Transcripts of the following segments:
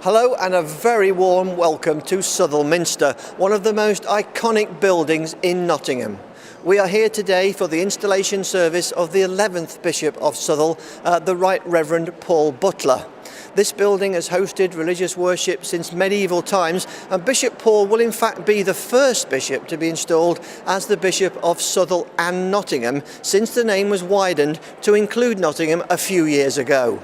Hello and a very warm welcome to Southwell Minster, one of the most iconic buildings in Nottingham. We are here today for the installation service of the 11th Bishop of Southwell, the Right Reverend Paul Butler. This building has hosted religious worship since medieval times, and Bishop Paul will in fact be the first bishop to be installed as the Bishop of Southwell and Nottingham since the name was widened to include Nottingham a few years ago.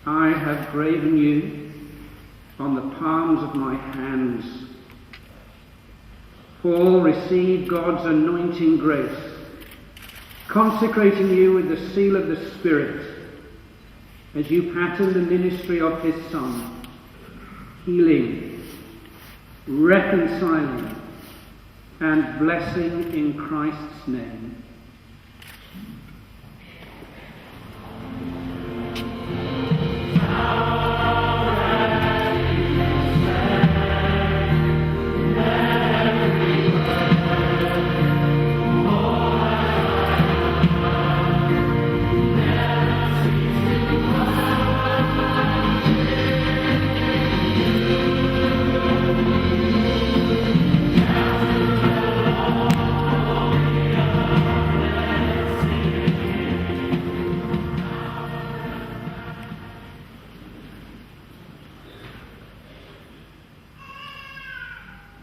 I have graven you on the palms of my hands. Paul, receive God's anointing grace, consecrating you with the seal of the Spirit as you pattern the ministry of his Son, healing, reconciling, and blessing in Christ's name.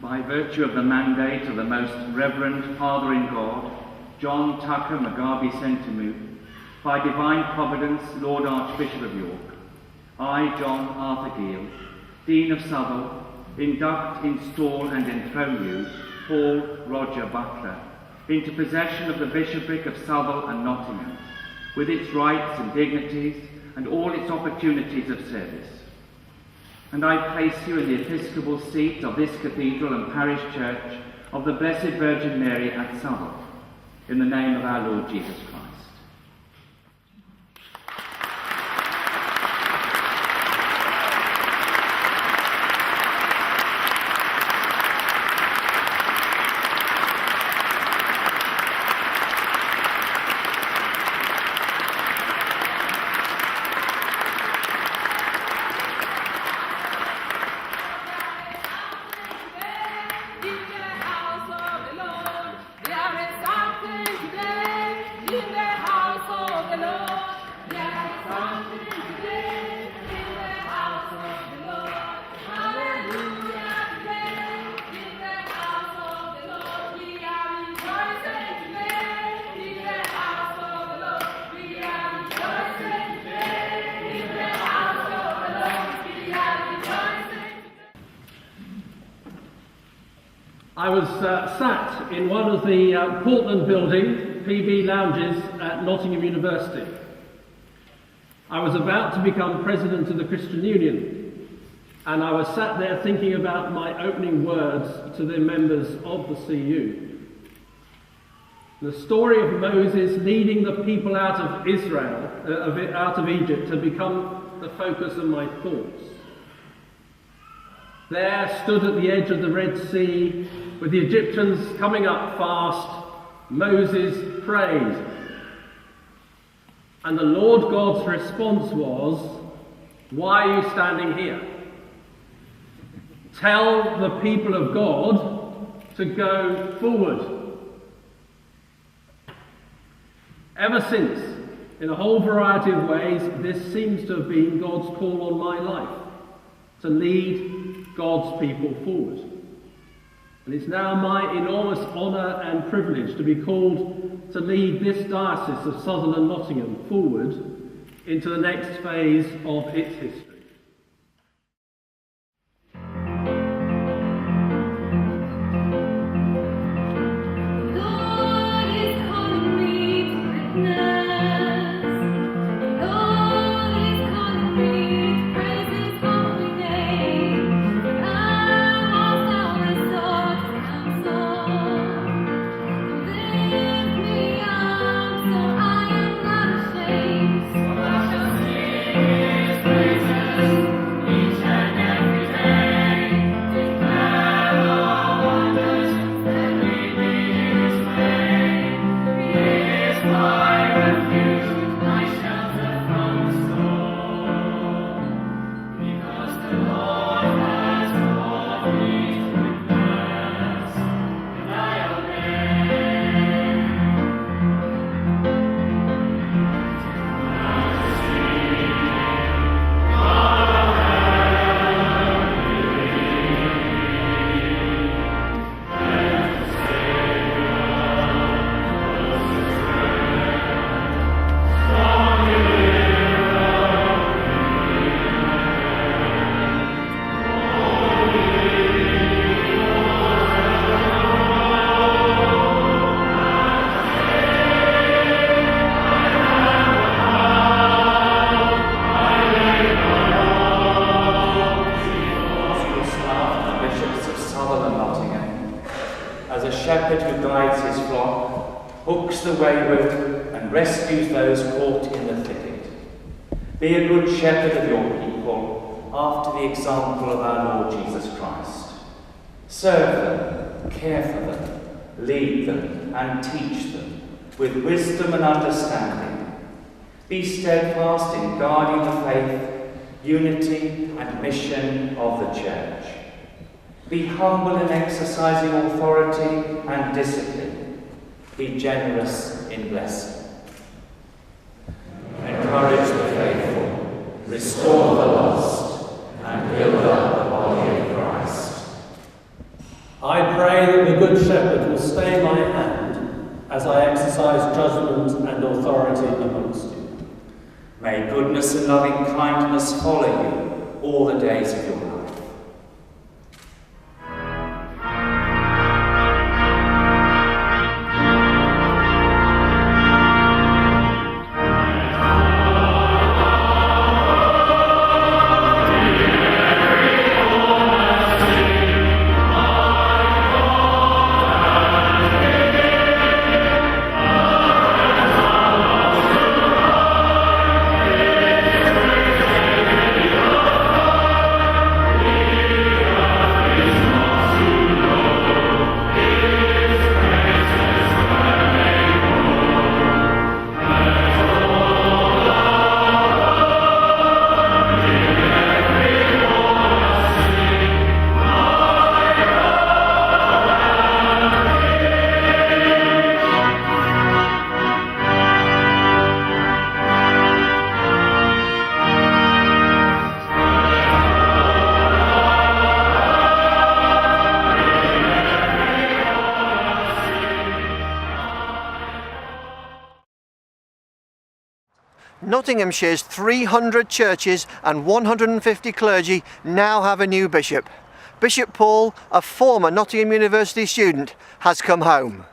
By virtue of the mandate of the Most Reverend Father in God, John Tucker Mugabe Sentamu, by divine providence, Lord Archbishop of York, I, John Arthur Gill, Dean of Southwell, induct, install and enthrone you, Paul Roger Butler, into possession of the Bishopric of Southwell and Nottingham, with its rights and dignities and all its opportunities of service. And I place you in the episcopal seat of this cathedral and parish church of the Blessed Virgin Mary at Southwell, in the name of our Lord Jesus Christ. In the I was sat in one of the Portland building PB lounges at Nottingham University. I was about to become president of the Christian Union, and I was sat there thinking about my opening words to the members of the CU. The story of Moses leading the people out of Israel, out of Egypt, had become the focus of my thoughts. There, stood at the edge of the Red Sea, with the Egyptians coming up fast, Moses prayed. And the Lord God's response was, "Why are you standing here? Tell the people of God to go forward." Ever since, in a whole variety of ways, this seems to have been God's call on my life, to lead God's people forward. And it's now my enormous honour and privilege to be called to lead this diocese of Southwell and Nottingham forward into the next phase of its history. The wayward and rescues those caught in the thicket. Be a good shepherd of your people after the example of our Lord Jesus Christ. Serve them, care for them, lead them and teach them with wisdom and understanding. Be steadfast in guarding the faith, unity and mission of the Church. Be humble in exercising authority and discipline. Be generous in blessing. Encourage the faithful, restore the lost, and build up the body of Christ. I pray that the Good Shepherd will stay my hand as I exercise judgment and authority amongst you. May goodness and loving kindness follow you all the days of your life. Nottinghamshire's 300 churches and 150 clergy now have a new bishop. Bishop Paul, a former Nottingham University student, has come home.